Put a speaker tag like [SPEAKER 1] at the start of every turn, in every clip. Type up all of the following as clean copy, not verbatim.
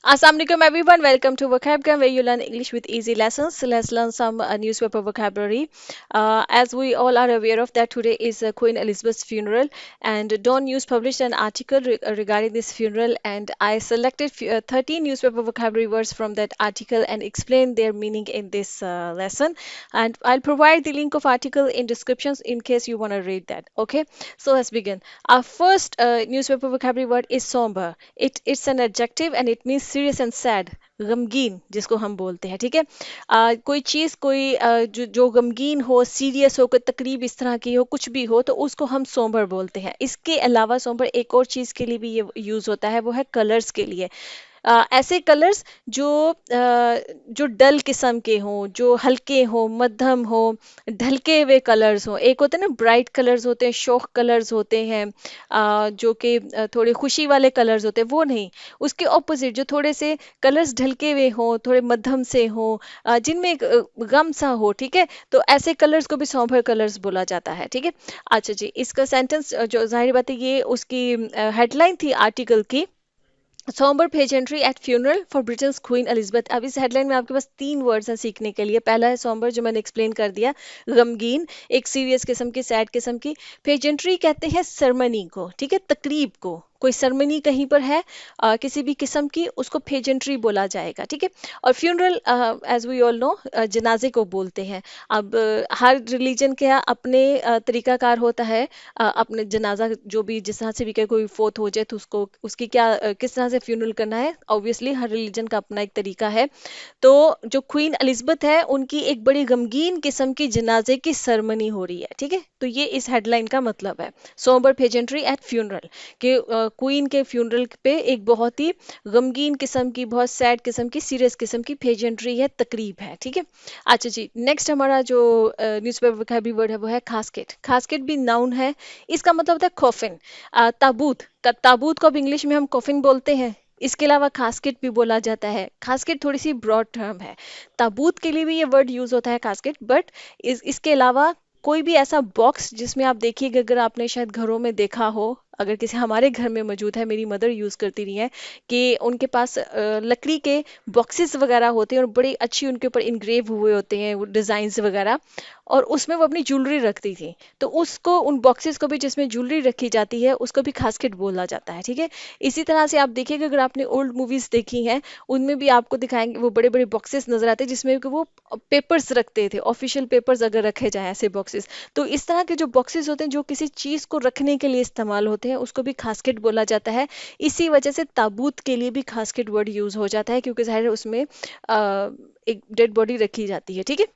[SPEAKER 1] Assalamualaikum everyone. Welcome to Vocabgram where you learn English with easy lessons. So let's learn some newspaper vocabulary. As we all are aware of that today is Queen Elizabeth's funeral, and Dawn News published an article regarding this funeral, and I selected 13 newspaper vocabulary words from that article and explained their meaning in this lesson. And I'll provide the link of article in descriptions in case you want to read that. Okay, so let's begin. Our first newspaper vocabulary word is somber. It's an adjective and it means serious and sad. गमगीन जिसको हम बोलते हैं, ठीक है। कोई चीज़ कोई जो गमगीन हो, सीरियस हो, कोई तकरीब इस तरह की हो, कुछ भी हो तो उसको हम सोम्बर बोलते हैं। इसके अलावा सोम्बर एक और चीज़ के लिए भी ये यूज़ होता है, वो है कलर्स के लिए। ऐसे कलर्स जो डल किस्म के हों, जो हल्के हों, मध्यम हो, ढलके हुए कलर्स हों। एक होते हैं ना ब्राइट कलर्स होते हैं, शौक कलर्स होते हैं, जो कि थोड़े खुशी वाले कलर्स होते हैं, वो नहीं। उसके ऑपोजिट जो थोड़े से कलर्स ढलके हुए हों, थोड़े मध्यम से हों, जिनमें एक, गम सा हो, ठीक है। तो ऐसे कलर्स को भी सौंभर कलर्स बोला जाता है, ठीक है। अच्छा जी, इसका सेंटेंस जो जाहिर बात है ये उसकी हेडलाइन थी आर्टिकल की। Somber pageantry at funeral for Britain's Queen Elizabeth। अब इस हेडलाइन में आपके पास तीन वर्ड्स हैं सीखने के लिए। पहला है somber जो मैंने एक्सप्लेन कर दिया, गमगीन, एक सीरियस किस्म की, सैड किस्म की। पेजेंट्री कहते हैं सरमनी को, ठीक है, तकरीब को। कोई सरमनी कहीं पर है किसी भी किस्म की, उसको पेजेंट्री बोला जाएगा, ठीक है। और funeral as we all know जनाजे को बोलते हैं। अब हर रिलीजन का अपने तरीकाकार होता है, अपने जनाजा जो भी जिस तरह से भी कोई फोत हो जाए तो उसको उसकी क्या किस तरह से फ्यूनरल करना है, ऑब्वियसली हर रिलीजन का अपना एक तरीका है। तो जो क्वीन एलिजाबेथ है उनकी एक बड़ी गमगीन किस्म की जनाजे की सरमनी हो रही है, ठीक है। तो ये इस हेडलाइन का मतलब है, सोबर पेजेंट्री एट फ्यूनरल, कि क्वीन के फ्यूनरल पे एक बहुत ही गमगीन किस्म की, बहुत सैड किस्म की, सीरियस किस्म की पेजेंट्री है, तकरीब है, ठीक है। अच्छा जी, नेक्स्ट हमारा जो न्यूज़पेपर वोकैबुलरी वर्ड है वो है खासकेट। खासकेट भी नाउन है, इसका मतलब होता है कॉफिन, ताबूत। ताबूत को अब इंग्लिश में हम कॉफिन बोलते हैं। इसके अलावा खासकेट भी बोला जाता है। खासकेट थोड़ी सी ब्रॉड टर्म है, ताबूत के लिए भी ये वर्ड यूज होता है खासकेट, बट इसके अलावा कोई भी ऐसा बॉक्स जिसमें आप देखिएगा, अगर आपने शायद घरों में देखा हो, अगर किसी हमारे घर में मौजूद है, मेरी मदर यूज़ करती रही है, कि उनके पास लकड़ी के बॉक्सेस वगैरह होते हैं और बड़ी अच्छी उनके ऊपर इनग्रेव हुए होते हैं डिज़ाइंस वगैरह, और उसमें वो अपनी ज्वेलरी रखती थी। तो उसको, उन बॉक्सेस को भी जिसमें ज्वेलरी रखी जाती है, उसको भी खासकेट बोला जाता है, ठीक है। इसी तरह से आप देखिएगा, अगर आपने ओल्ड मूवीज देखी हैं, उनमें भी आपको दिखाएंगे वो बड़े बड़े बॉक्सेस नजर आते हैं जिसमें कि वो पेपर्स रखते थे, ऑफिशियल पेपर्स अगर रखे जाएं ऐसे बॉक्सेस। तो इस तरह के जो बॉक्सेस होते हैं जो किसी चीज को रखने के लिए इस्तेमाल होते हैं, उसको भी खासकेट बोला जाता है। इसी वजह से ताबूत के लिए भी खासकेट वर्ड यूज हो जाता है, क्योंकि जाहिर है उसमें एक डेड बॉडी रखी जाती है, ठीक है।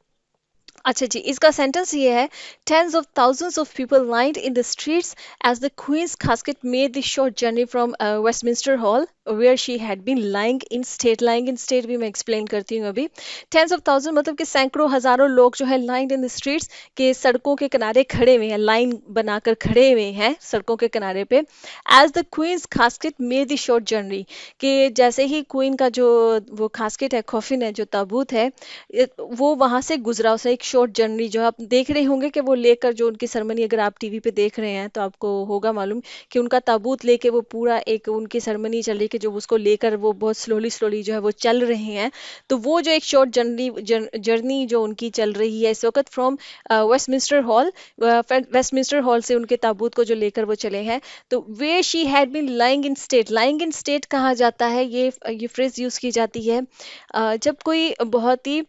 [SPEAKER 1] अच्छा जी, इसका सेंटेंस ये है, tens of thousands of people lined in the streets as the Queen's casket made the short journey from Westminster Hall where she had been lying in state। lying in state भी मैं explain करती हूँ अभी। tens of thousands मतलब कि सैकड़ों हजारों लोग जो है lined in the streets, के सड़कों के किनारे खड़े हुए हैं, लाइन बनाकर खड़े हुए हैं सड़कों के किनारे पे। as the Queen's casket made the short journey, कि जैसे ही क्वीन का जो वो खासकेट है, कॉफिन है, जो ताबूत है, वो वहां से गुजरा, उसने एक शॉर्ट जर्नी जो आप देख रहे होंगे कि वो लेकर, जो उनकी सरमनी अगर आप टीवी पे देख रहे हैं तो आपको होगा मालूम कि उनका ताबूत लेके वो पूरा एक उनकी सरमनी चल रही है, कि जो उसको लेकर वो बहुत स्लोली स्लोली जो है वो चल रहे हैं। तो वो जो एक शॉर्ट जर्नी जर्नी जो उनकी चल रही है इस वक्त from Westminster hall, Westminster hall से उनके ताबूत को जो लेकर वो चले हैं। तो वे she had been lying in state. Lying in state कहा जाता है, ये फ्रेज यूज की जाती है जब कोई बहुत ही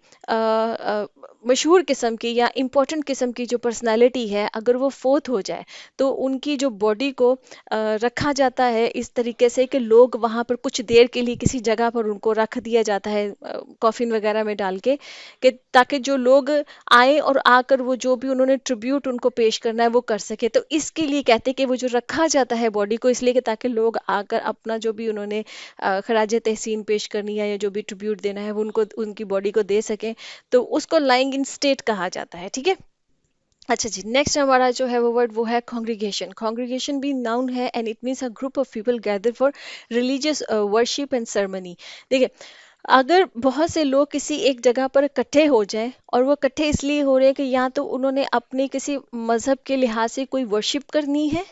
[SPEAKER 1] मशहूर किस्म की या इम्पोर्टेंट किस्म की जो पर्सनालिटी है, अगर वो फोत हो जाए तो उनकी जो बॉडी को रखा जाता है इस तरीके से कि लोग वहाँ पर कुछ देर के लिए किसी जगह पर उनको रख दिया जाता है, कॉफिन वगैरह में डाल के, कि ताकि जो लोग आए और आकर वो जो भी उन्होंने ट्रिब्यूट उनको पेश करना है वो कर सके। तो इसके लिए कहते हैं कि वो जो रखा जाता है बॉडी को, इसलिए कि ताकि लोग आकर अपना जो भी उन्होंने खराज तहसीन पेश करनी है या जो भी ट्रिब्यूट देना है वो उनको, उनकी बॉडी को दे सकें। तो उसको लाइंग इन स्टेट कहा जाता है, ठीक है। अच्छा जी, नेक्स्ट हमारा जो है वो वर्ड वो है कॉन्ग्रीगेशन। कॉन्ग्रीगेशन भी नाउन है and it means a group of people gather for religious worship and ceremony. देखिए, अगर बहुत से लोग किसी एक जगह पर इकट्ठे हो जाएं, और वो इकट्ठे इसलिए हो रहे हैं कि या तो उन्होंने अपने किसी मजहब के लिहाज से कोई वर्शिप करनी है,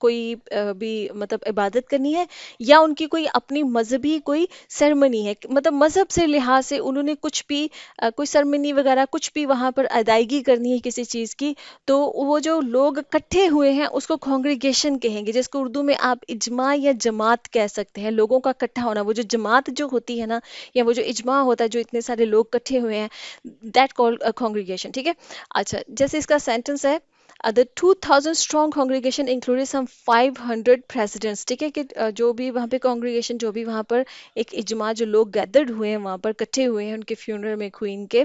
[SPEAKER 1] कोई भी मतलब इबादत करनी है, या उनकी कोई अपनी मजहबी कोई सेरेमनी है, मतलब मजहब से लिहाज से उन्होंने कुछ भी कोई सेरेमनी वगैरह कुछ भी वहां पर अदायगी करनी है किसी चीज की, तो वो जो लोग इकट्ठे हुए हैं उसको कॉन्ग्रीगेशन कहेंगे, जिसको उर्दू में आप इजमा या जमात कह सकते हैं। लोगों का इकट्ठा होना, वो जो जमात जो होती है ना, या वो जो इजमा होता है जो इतने सारे लोग इकट्ठे हुए हैं, दैट कॉल्ड कॉन्ग्रीगेशन। ठीक है। अच्छा, जैसे इसका सेंटेंस है, the 2000 strong congregation included some 500 presidents। ठीक है कि जो भी वहाँ पे congregation, जो भी वहाँ पर एक इजमा, जो लोग गैदर्ड हुए हैं वहाँ पर इकट्ठे हुए हैं उनके फ्यूनरल में क्वीन के,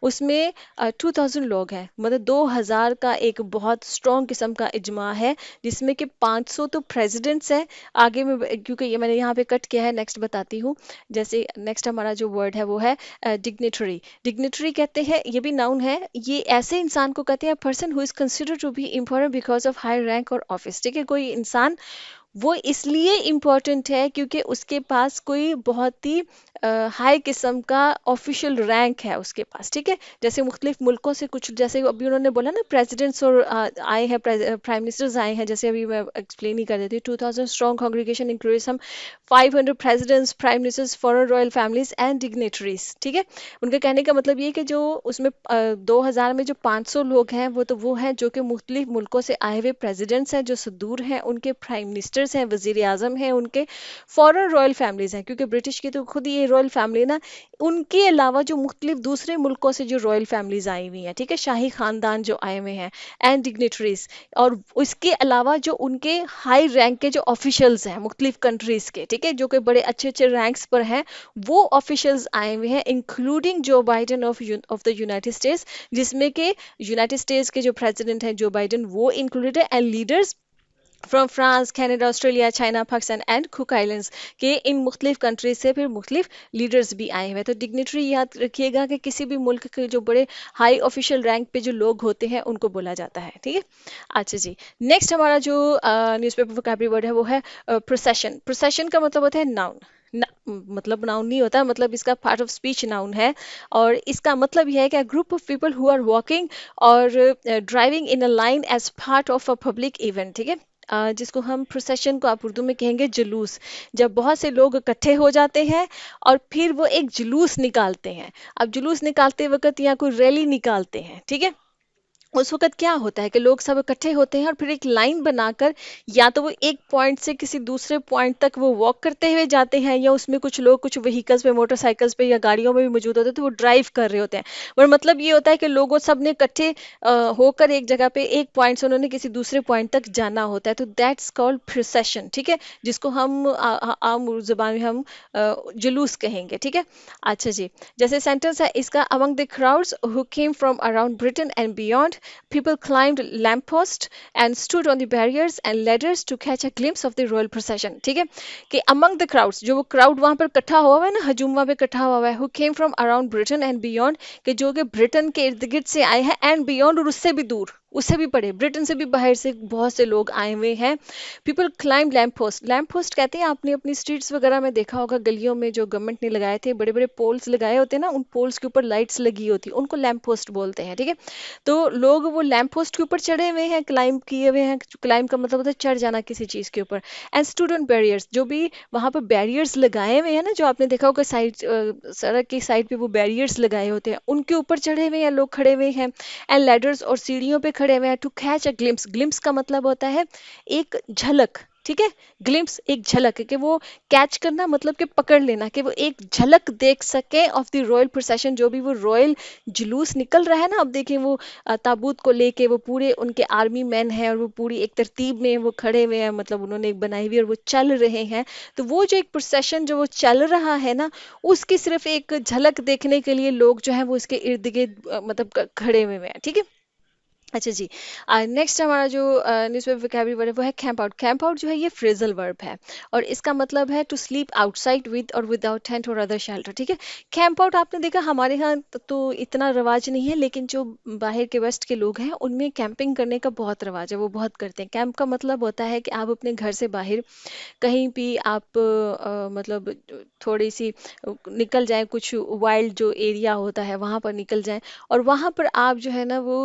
[SPEAKER 1] उसमें 2000 लोग हैं, मतलब 2000 का एक बहुत स्ट्रॉन्ग किस्म का इजमा है, जिसमें कि 500 तो प्रेसिडेंट्स हैं। आगे में क्योंकि ये मैंने यहाँ पे कट किया है, नेक्स्ट बताती हूँ। जैसे नेक्स्ट हमारा जो वर्ड है वो है डिग्नेटरी। डिग्नेटरी कहते हैं, ये भी नाउन है, ये ऐसे इंसान को कहते हैं person who is considered to be important because of high rank और ऑफिस। ठीक है, कोई इंसान वो इसलिए इम्पोर्टेंट है क्योंकि उसके पास कोई बहुत ही हाई किस्म का ऑफिशियल रैंक है उसके पास। ठीक है, जैसे मुख्तलिफ मुल्कों से कुछ, जैसे अभी उन्होंने बोला ना प्रेसिडेंट्स और आए हैं, प्राइम मिनिस्टर्स आए हैं, जैसे अभी मैं एक्सप्लेन ही कर देती हूँ। 2000 स्ट्रॉन्ग कॉन्ग्रीगेशन इंक्लूड्स हम 500 presidents, prime ministers, foreign royal families and dignitaries. ठीक है, उनके कहने का मतलब ये है कि जो उसमें 2000 में जो 500 लोग हैं वो हैं जो कि मुख्तलिफ मुल्कों से आए हुए प्रेसिडेंट्स हैं, जो सदूर हैं, उनके प्राइम मिनिस्टर्स हैं, वजीर आजम हैं, उनके फॉरेन रॉयल फैमिलीज हैं, क्योंकि ब्रिटिश की तो खुद ही ये रॉयल फैमिली ना, उनके अलावा जो मुख्तलिफ दूसरे मुल्कों से जो रॉयल फैमिलीज आई हुई हैं, ठीक है, शाही खानदान जो आए हुए हैं, एंड डिग्नेटरीज, और उसके अलावा जो उनके हाई रैंक के जो ऑफिशियल्स हैं मुख्तलिफ कंट्रीज के, ठीक है, जो कि बड़े अच्छे अच्छे रैंक्स पर हैं, वो ऑफिशियल्स आए हुए हैं, इंक्लूडिंग जो Biden of the United states, जिसमें के यूनाइटेड स्टेट्स के जो प्रेसिडेंट हैं जो बाइडन, वो इंक्लूडेड है, and leaders from France, Canada, Australia, China, Pakistan and cook islands के, इन मुख्तलिफ कंट्रीज से फिर मुख्तलिफ लीडर्स भी आए हुए हैं। तो डिग्नेटरी याद रखिएगा कि किसी भी मुल्क के जो बड़े हाई ऑफिशियल रैंक पे जो लोग होते हैं उनको बोला जाता है। ठीक है। अच्छा जी, नेक्स्ट हमारा जो न्यूज़पेपर वोकैबुलरी वर्ड है वो है प्रोसेशन। प्रोसेशन का मतलब होता है नाउन, मतलब नाउन नहीं होता, मतलब इसका पार्ट ऑफ स्पीच नाउन है, और इसका मतलब यह है कि group of people who are walking और driving in a line as part of a public event. ठीक है, जिसको हम प्रोसेशन को आप उर्दू में कहेंगे जुलूस, जब बहुत से लोग इकट्ठे हो जाते हैं और फिर वो एक जुलूस निकालते हैं। अब जुलूस निकालते वक्त या कोई रैली निकालते हैं, ठीक है, उस वक्त क्या होता है कि लोग सब इकट्ठे होते हैं और फिर एक लाइन बनाकर, या तो वो एक पॉइंट से किसी दूसरे पॉइंट तक वो वॉक करते हुए जाते हैं, या उसमें कुछ लोग कुछ व्हीकल्स पे, मोटरसाइकिल्स पे या गाड़ियों में भी मौजूद होते हैं, तो वो ड्राइव कर रहे होते हैं। पर मतलब ये होता है कि लोगों सब ने इकट्ठे होकर एक जगह पे एक पॉइंट से उन्होंने किसी दूसरे पॉइंट तक जाना होता है, तो दैट्स कॉल्ड प्रोसेशन। ठीक है, जिसको हम आम जुबान में हम जुलूस कहेंगे। ठीक है। अच्छा जी, जैसे सेंटेंस है इसका, among the crowds who came from around Britain and beyond, people climbed lampposts and stood on the barriers and ladders to catch a glimpse of the royal procession। ठीक है, कि among the crowds, जो वो crowd वहां पर इकट्ठा हुआ है ना, हजूम वहां पे इकट्ठा हुआ है, who came from around Britain and beyond, कि जो कि ब्रिटेन के इर्द गिर्द से आए हैं, एंड बियॉन्ड, और उससे भी दूर, उससे भी पड़े, ब्रिटेन से भी बाहर से बहुत से लोग आए हुए हैं। People climb lamp post. Lamp post कहते हैं, आपने अपनी स्ट्रीट्स वगैरह में देखा होगा, गलियों में जो गवर्नमेंट ने लगाए थे बड़े बड़े पोल्स लगाए होते हैं ना, उन पोल्स के ऊपर लाइट्स लगी होती, उनको लैम्प पोस्ट बोलते हैं। ठीक है, तो लोग वो लैम्प पोस्ट के ऊपर चढ़े हुए हैं, क्लाइम किए हुए हैं, क्लाइम का मतलब होता है चढ़ जाना किसी चीज के ऊपर, एंड स्टूडेंट बैरियर्स, जो भी वहां पर बैरियर्स लगाए हुए हैं ना, जो आपने देखा होगा साइड, सड़क की साइड पे वो बैरियर्स लगाए होते हैं, उनके ऊपर चढ़े हुए हैं लोग, खड़े हुए हैं, एंड लैडर्स, और सीढ़ियों पे खड़े हुए हैं, to catch a glimpse. Glimpse का मतलब होता है एक झलक। ठीक है, ग्लिम्स एक झलक है, कि वो कैच करना मतलब कि पकड़ लेना, कि वो एक झलक देख सके ऑफ द रॉयल प्रोसेशन, जो भी वो रॉयल जुलूस निकल रहा है ना। अब देखिए वो ताबूत को लेके वो पूरे उनके आर्मी मैन हैं, और वो पूरी एक तरतीब में वो खड़े हुए हैं, मतलब उन्होंने एक बनाई हुई, और वो चल रहे हैं, तो वो जो एक प्रोसेशन जो वो चल रहा है ना, उसकी सिर्फ एक झलक देखने के लिए लोग जो है वो इसके इर्द गिर्द मतलब खड़े हुए हैं। ठीक है। अच्छा जी, नेक्स्ट हमारा जो न्यूज़पेपर वोकैबुलरी वर्ड है वो है कैंप आउट। कैंप आउट जो है ये फ्रेजल वर्ब है, और इसका मतलब है टू स्लीप आउटसाइड विद और विदाउट टेंट और अदर शेल्टर। ठीक है, कैंप आउट आपने देखा, हमारे यहाँ तो इतना रवाज नहीं है, लेकिन जो बाहर के वेस्ट के लोग हैं उनमें कैंपिंग करने का बहुत रवाज है, वो बहुत करते हैं। कैंप का मतलब होता है कि आप अपने घर से बाहर कहीं भी आप मतलब थोड़ी सी निकल जाएं, कुछ वाइल्ड जो एरिया होता है वहां पर निकल जाएं, और वहां पर आप जो है ना वो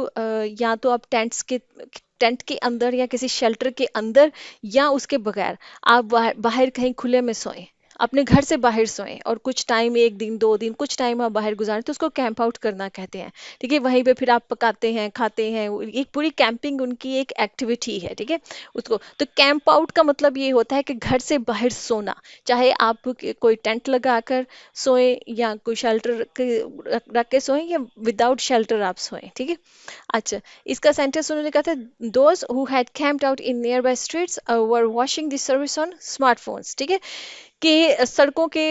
[SPEAKER 1] या ना तो आप टेंट के अंदर या किसी शेल्टर के अंदर या उसके बगैर आप बाहर बाहर कहीं खुले में सोएं, अपने घर से बाहर सोएं और कुछ टाइम, एक दिन दो दिन कुछ टाइम आप बाहर गुजारें, तो उसको कैंप आउट करना कहते हैं। ठीक है, वहीं पे फिर आप पकाते हैं खाते हैं, एक पूरी कैंपिंग उनकी एक एक्टिविटी है। ठीक है, उसको तो कैंप आउट का मतलब ये होता है कि घर से बाहर सोना, चाहे आप कोई टेंट लगाकर सोएं या कोई शेल्टर रख के सोएं या विदाउट शेल्टर आप सोएं। ठीक है, अच्छा, इसका सेंटेंस उन्होंने कहा था, those who had camped out in nearby streets were watching this service on smartphones. ठीक है, कि सड़कों के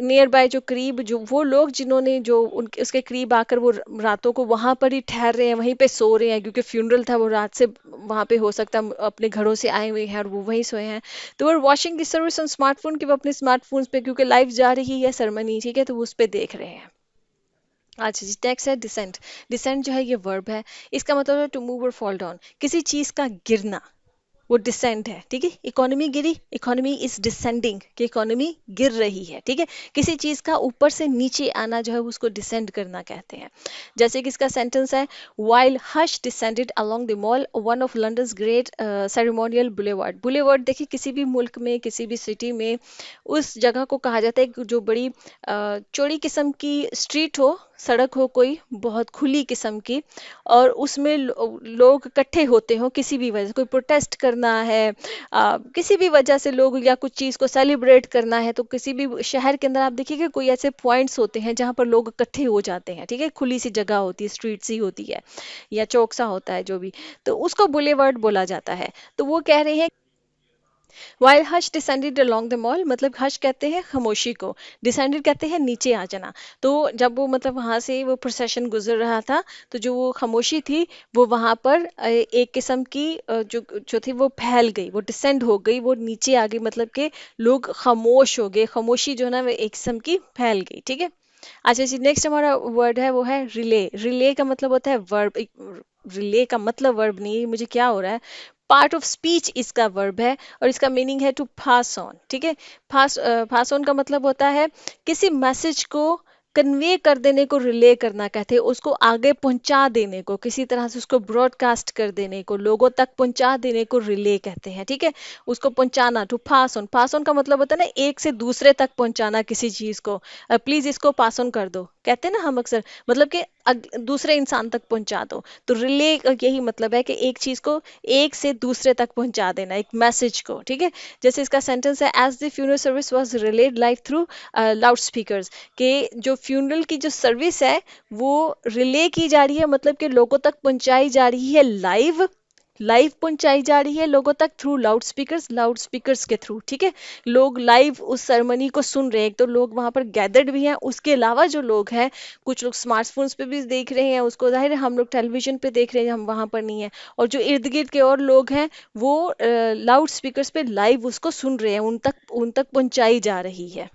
[SPEAKER 1] नियर बाय जो करीब जो वो लोग जिन्होंने जो उनके उसके करीब आकर वो रातों को वहां पर ही ठहर रहे हैं, वहीं पे सो रहे हैं, क्योंकि फ्यूनरल था, वो रात से वहां पे हो सकता है अपने घरों से आए हुए हैं और वो वहीं सोए हैं। तो वो watching this service on smartphone, कि वो अपने स्मार्टफोन्स पे, क्योंकि लाइव जा रही है सरमनी, ठीक है, तो वो उस पे देख रहे हैं। अच्छा जी, नेक्स्ट है डिसेंट। डिसेंट जो है ये वर्ब है, इसका मतलब है टू मूव और फॉल डाउन, किसी चीज का गिरना, वो डिसेंड है। ठीक है, economy Giri, economy is descending, कि इकोनॉमी गिर रही है। ठीक है, किसी चीज का ऊपर से नीचे आना जो है उसको डिसेंड करना कहते हैं। जैसे कि इसका सेंटेंस है, while hush descended along the mall, one of London's great ceremonial boulevard। Boulevard देखिए, किसी भी मुल्क में किसी भी सिटी में उस जगह को कहा जाता है कि जो बड़ी चौड़ी किस्म की स्ट्रीट हो, सड़क हो कोई बहुत खुली किस्म की, और उसमें लोग इकट्ठे होते हो किसी भी वजह से, कोई प्रोटेस्ट करना है, किसी भी वजह से लोग, या कुछ चीज़ को सेलिब्रेट करना है, तो किसी भी शहर के अंदर आप देखिएगा कोई ऐसे पॉइंट्स होते हैं जहाँ पर लोग इकट्ठे हो जाते हैं। ठीक है, खुली सी जगह होती है, स्ट्रीट सी होती है या चौक सा होता है जो भी, तो उसको बुलेवर्ड बोला जाता है। तो वो कह रहे हैं, while hush descended along the mall, मतलब हश कहते हैं खामोशी को, डिसेंडेड कहते हैं नीचे आ जाना। तो जब वो मतलब वहां से वो प्रोसेशन गुजर रहा था, तो जो वो खामोशी थी वो वहां पर एक किस्म की जो जो थी वो फैल गई, वो डिसेंड हो गई, वो नीचे आ गई, मतलब कि लोग खामोश हो गए, खामोशी जो है ना वो एक किस्म की फैल गई। ठीक है, अच्छा जी, नेक्स्ट हमारा वर्ड है वो है रिले। रिले का मतलब होता है वर्ब, रिले का मतलब वर्ब नहीं है, मुझे क्या हो रहा है, पार्ट ऑफ स्पीच इसका वर्ब है, और इसका मीनिंग है टू पास ऑन। ठीक है, पास ऑन का मतलब होता है किसी मैसेज को कन्वे कर देने को रिले करना कहते हैं, उसको आगे पहुंचा देने को, किसी तरह से उसको ब्रॉडकास्ट कर देने को, लोगों तक पहुंचा देने को रिले कहते हैं। ठीक है, उसको पहुंचाना, टू पास ऑन का मतलब होता है ना एक से दूसरे तक पहुंचाना किसी चीज को, प्लीज इसको पास ऑन कर दो, कहते हैं ना हम अक्सर, मतलब कि दूसरे इंसान तक पहुंचा दो। तो रिले का यही मतलब है कि एक चीज को एक से दूसरे तक पहुंचा देना, एक मैसेज को। ठीक है, जैसे इसका सेंटेंस है, as the funeral service was relayed live through loud speakers, कि जो फ्यूनरल की जो सर्विस है वो रिले की जा रही है, मतलब कि लोगों तक पहुंचाई जा रही है लाइव, लाइव पहुंचाई जा रही है लोगों तक थ्रू लाउड स्पीकर्स के थ्रू। ठीक है, लोग लाइव उस सेरेमनी को सुन रहे हैं, तो लोग वहां पर गैदर्ड भी हैं, उसके अलावा जो लोग हैं, कुछ लोग स्मार्टफोन्स पे भी देख रहे हैं उसको, जाहिर है हम लोग टेलीविजन पे देख रहे हैं, हम वहां पर नहीं है, और जो इर्द गिर्द के और लोग हैं वो लाउड स्पीकर्स पे लाइव उसको सुन रहे हैं, उन तक पहुंचाई जा रही है।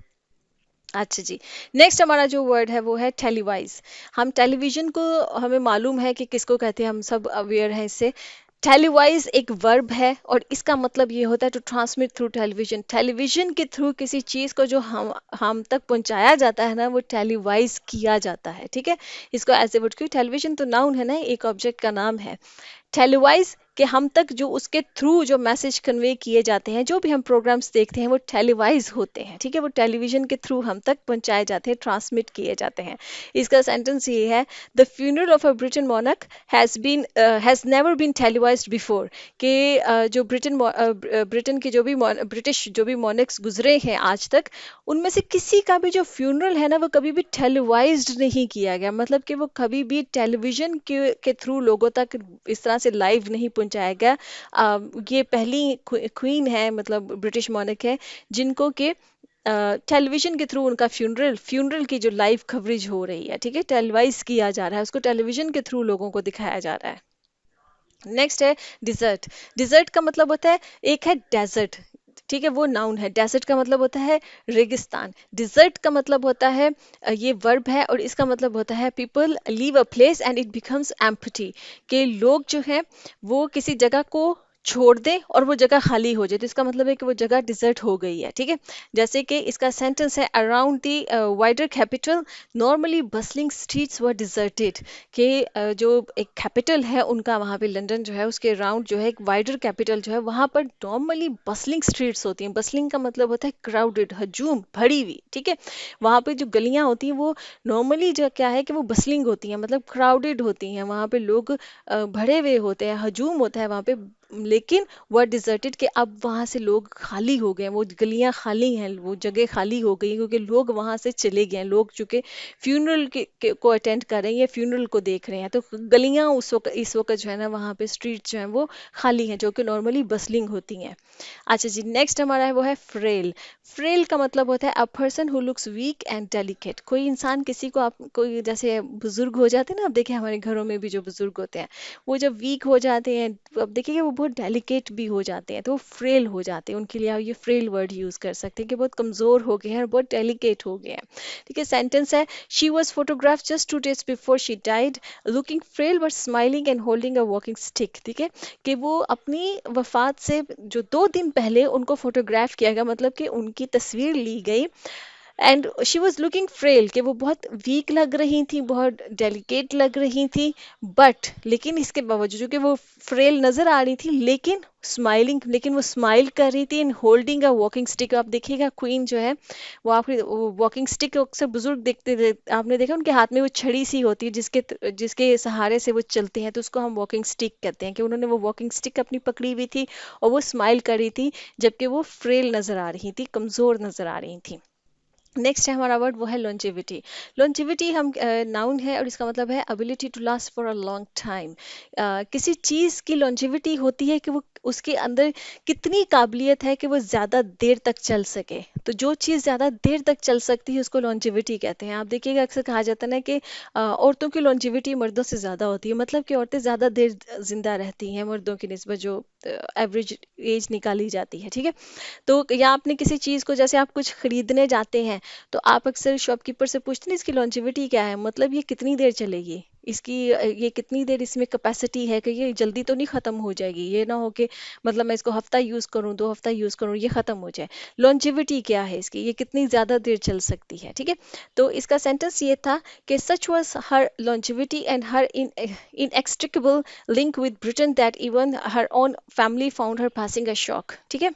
[SPEAKER 1] अच्छा जी, नेक्स्ट हमारा जो वर्ड है वो है टेलीवाइज। हम टेलीविजन को, हमें मालूम है कि किसको कहते हैं, हम सब अवेयर हैं इससे। टेलीवाइज एक वर्ब है और इसका मतलब ये होता है to transmit through television, television के थ्रू किसी चीज को जो हम तक पहुंचाया जाता है ना, वो टेलीवाइज किया जाता है। ठीक है, इसको एज ए वर्ड, क्योंकि टेलीविजन तो नाउन है ना, एक ऑब्जेक्ट का नाम है। टेलीवाइज कि हम तक जो उसके थ्रू जो मैसेज कन्वे किए जाते हैं, जो भी हम प्रोग्राम्स देखते हैं वो टेलीवाइज होते हैं। ठीक है, वो टेलीविजन के थ्रू हम तक पहुंचाए जाते हैं, ट्रांसमिट किए जाते हैं। इसका सेंटेंस ये है, the funeral of a Britain मॉनक has never been televised before, कि जो ब्रिटेन के जो भी ब्रिटिश जो भी मॉनक्स गुजरे हैं आज तक, उनमें से किसी का भी जो फ्यूनरल है ना वो कभी भी टेलीवाइज्ड नहीं किया गया, मतलब कि वो कभी भी टेलीविजन के थ्रू लोगों तक इस तरह से लाइव नहीं पहुंचाया गया। ये पहली क्वीन है, मतलब ब्रिटिश मॉनक है, जिनको के टेलीविजन के थ्रू उनका फ्यूनरल फ्यूनरल की जो लाइव कवरेज हो रही है। ठीक है, टेलीवाइज किया जा रहा है, उसको टेलीविजन के थ्रू लोगों को दिखाया जा रहा है। नेक्स्ट है डिजर्ट। डिजर्ट का मतलब होता है, एक है डेजर्ट, ठीक है, वो नाउन है। डेजर्ट का मतलब होता है रेगिस्तान। डिजर्ट का मतलब होता है ये वर्ब है और इसका मतलब होता है people leave a place and it becomes empty, कि लोग जो है वो किसी जगह को छोड़ दे और वो जगह खाली हो जाए, तो इसका मतलब है कि वो जगह डिजर्ट हो गई है। ठीक है, जैसे कि इसका सेंटेंस है around the wider capital normally bustling streets were deserted, कि जो एक कैपिटल है उनका वहाँ पे लंदन जो है उसके अराउंड जो है एक वाइडर कैपिटल जो है वहाँ पर नॉर्मली बसलिंग स्ट्रीट्स होती हैं। बसलिंग का मतलब होता है क्राउडेड, हजूम, भरी हुई। ठीक है, वहाँ पे जो गलियाँ होती हैं वो नॉर्मली जो क्या है कि वो बसलिंग होती हैं, मतलब क्राउडेड होती हैं, वहाँ पे लोग भरे हुए होते हैं, हजूम होता है वहाँ पे। लेकिन वह डिजर्टेड, कि अब वहां से लोग खाली हो गए हैं, वो गलियां खाली हैं, वो जगह खाली हो गई, क्योंकि लोग वहां से चले गए हैं, लोग चूंकि फ्यूनरल को अटेंड कर रहे हैं या फ्यूनरल को देख रहे हैं, तो गलियां उस वक्त इस वक्त जो है ना वहां पे स्ट्रीट जो है वो खाली हैं, जो कि नॉर्मली बसलिंग होती हैं। अच्छा जी, नेक्स्ट हमारा है वो है फ्रेल। फ्रेल का मतलब होता है a person who looks weak and delicate. कोई इंसान किसी को, आप कोई जैसे बुजुर्ग हो जाते हैं ना, आप देखिए हमारे घरों में भी जो बुजुर्ग होते हैं वो जब वीक हो जाते हैं, तो अब देखिए वो बहुत डेलिकेट भी हो जाते हैं, तो वो फ्रेल हो जाते हैं, उनके लिए आप ये फ्रेल वर्ड यूज कर सकते हैं कि बहुत कमजोर हो गए हैं और बहुत डेलिकेट हो गए हैं। ठीक है, सेंटेंस है she was photograph just 2 days before she died looking frail but smiling and holding a walking stick. ठीक है, कि वो अपनी वफात से जो 2 दिन पहले उनको फोटोग्राफ किया गया, मतलब कि उनकी तस्वीर ली गई, and she was looking frail, कि वो बहुत वीक लग रही थी, बहुत डेलिकेट लग रही थी, बट लेकिन इसके बावजूद कि वो फ्रेल नजर आ रही थी, लेकिन स्माइलिंग, लेकिन वो स्माइल कर रही थी in holding a walking stick. आप देखिएगा क्वीन जो है वो आपकी वॉकिंग स्टिक अक्सर बुजुर्ग आपने देखा उनके हाथ में वो छड़ी सी होती है जिसके सहारे से वो चलते हैं, तो उसको हम वॉकिंग स्टिक कहते हैं, कि उन्होंने वो वॉकिंग स्टिक अपनी पकड़ी हुई थी और वो स्माइल कर रही थी, जबकि वो फ्रेल नजर आ रही थी, कमजोर नजर आ रही थी। नेक्स्ट है हमारा वर्ड वो है लॉन्जेविटी। लॉन्जेविटी हम नाउन है और इसका मतलब है ability to last for a long time. किसी चीज़ की लॉन्जेविटी होती है कि वो उसके अंदर कितनी काबिलियत है कि वो ज़्यादा देर तक चल सके। तो जो चीज़ ज़्यादा देर तक चल सकती है उसको लॉन्जेविटी कहते हैं। आप देखिएगा अक्सर कहा जाता है ना कि औरतों की लॉन्जेविटी मर्दों से ज़्यादा होती है, मतलब कि औरतें ज़्यादा देर जिंदा रहती हैं मर्दों की निस्बत, जो एवरेज एज निकाली जाती है। ठीक है, तो या आपने किसी चीज़ को, जैसे आप कुछ खरीदने जाते हैं तो आप अक्सर शॉपकीपर से पूछते हैं इसकी लॉन्जेविटी क्या है, मतलब ये कितनी देर चलेगी, इसकी ये कितनी देर इसमें कैपेसिटी है, कि ये जल्दी तो नहीं खत्म हो जाएगी, ये ना हो कि मतलब मैं इसको हफ्ता यूज करूं, 2 हफ्ता यूज करूं, ये खत्म हो जाए। लॉन्जेविटी क्या है इसकी, ये कितनी ज्यादा देर चल सकती है। ठीक है, तो इसका सेंटेंस ये था कि such was her longevity and her inextricable link with Britain that even her own family found her passing a shock। ठीक है,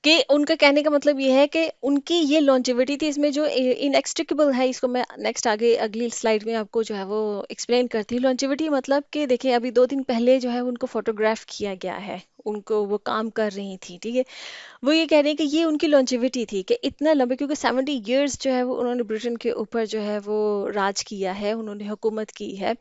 [SPEAKER 1] कि उनका कहने का मतलब ये है कि उनकी ये लॉन्जेविटी थी, इसमें जो इनएक्सट्रिकेबल है, इसको मैं नेक्स्ट आगे अगली स्लाइड में आपको जो है वो एक्सप्लेन करती हूँ। लॉन्जेविटी मतलब कि देखिए अभी 2 दिन पहले जो है उनको फोटोग्राफ किया गया है, उनको वो काम कर रही थी। ठीक है, वो ये कह रही है कि ये उनकी लॉन्जेविटी थी कि इतना लंबे, क्योंकि 70 ईयर्स जो है वो उन्होंने ब्रिटेन के ऊपर जो है वो राज किया है, उन्होंने हुकूमत की है।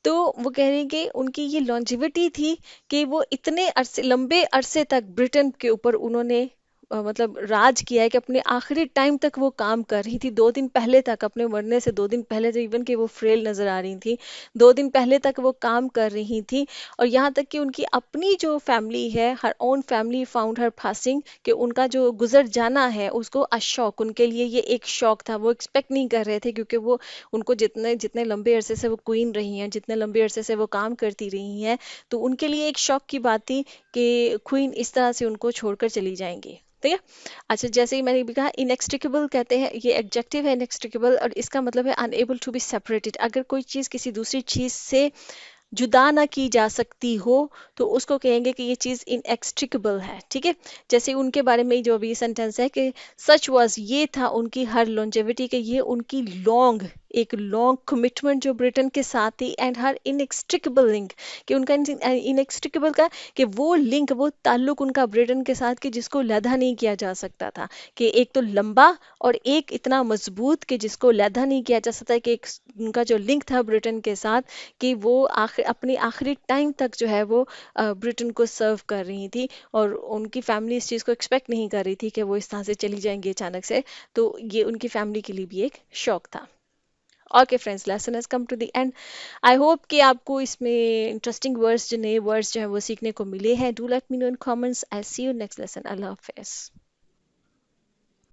[SPEAKER 1] तो वो कह रही है कि उनकी ये लॉन्जेविटी थी कि वो इतने अरसे, लंबे अरसे तक ब्रिटेन के ऊपर उन्होंने मतलब राज किया है, कि अपने आखिरी टाइम तक वो काम कर रही थी। 2 दिन पहले तक, अपने मरने से 2 दिन पहले, जो इवन कि वो फ्रेल नजर आ रही थी, 2 दिन पहले तक वो काम कर रही थी। और यहाँ तक कि उनकी अपनी जो फैमिली है, her own family found her passing, कि उनका जो गुजर जाना है उसको अशौक, उनके लिए ये एक शौक था, वो एक्सपेक्ट नहीं कर रहे थे, क्योंकि वो उनको जितने जितने लंबे अरसे से वो क्वीन रही हैं, जितने लंबे अरसे से वो काम करती रही हैं, तो उनके लिए एक शौक की बात थी कि क्वीन इस तरह से उनको छोड़कर चली जाएंगी। ठीक है, अच्छा, जैसे ही मैंने भी कहा इनएक्सट्रिकेबल कहते हैं, ये एडजेक्टिव है इनएक्सट्रिकेबल, और इसका मतलब है अनएबल टू बी सेपरेटेड। अगर कोई चीज़ किसी दूसरी चीज़ से जुदा ना की जा सकती हो तो उसको कहेंगे कि ये चीज़ इनएक्सट्रिकेबल है। ठीक है, जैसे उनके बारे में जो अभी सेंटेंस है कि सच वाज, ये था उनकी हर लॉन्जेविटी, के ये उनकी लॉन्ग, एक लॉन्ग कमिटमेंट जो ब्रिटेन के साथ थी, एंड हर इनएक्सट्रिकेबल लिंक, कि उनका इनएक्सट्रिकेबल का, कि वो लिंक, वो ताल्लुक उनका ब्रिटेन के साथ, कि जिसको लैदा नहीं किया जा सकता था, कि एक तो लंबा और एक इतना मजबूत कि जिसको लैदा नहीं किया जा सकता, कि एक उनका जो लिंक था ब्रिटेन के साथ, कि वो अपनी आखिरी टाइम तक जो है वो ब्रिटेन को सर्व कर रही थी, और उनकी फैमिली इस चीज़ को एक्सपेक्ट नहीं कर रही थी कि वो इस तरह से चली जाएंगी अचानक से, तो ये उनकी फैमिली के लिए भी एक शौक था। Okay friends, lesson has come to the end. I hope कि आपको इसमें इंटरेस्टिंग वर्ड्स, जो नए वर्ड्स जो है वो सीखने को मिले हैं। Do let me know in comments. I see you next lesson. अल्लाह हाफिज़।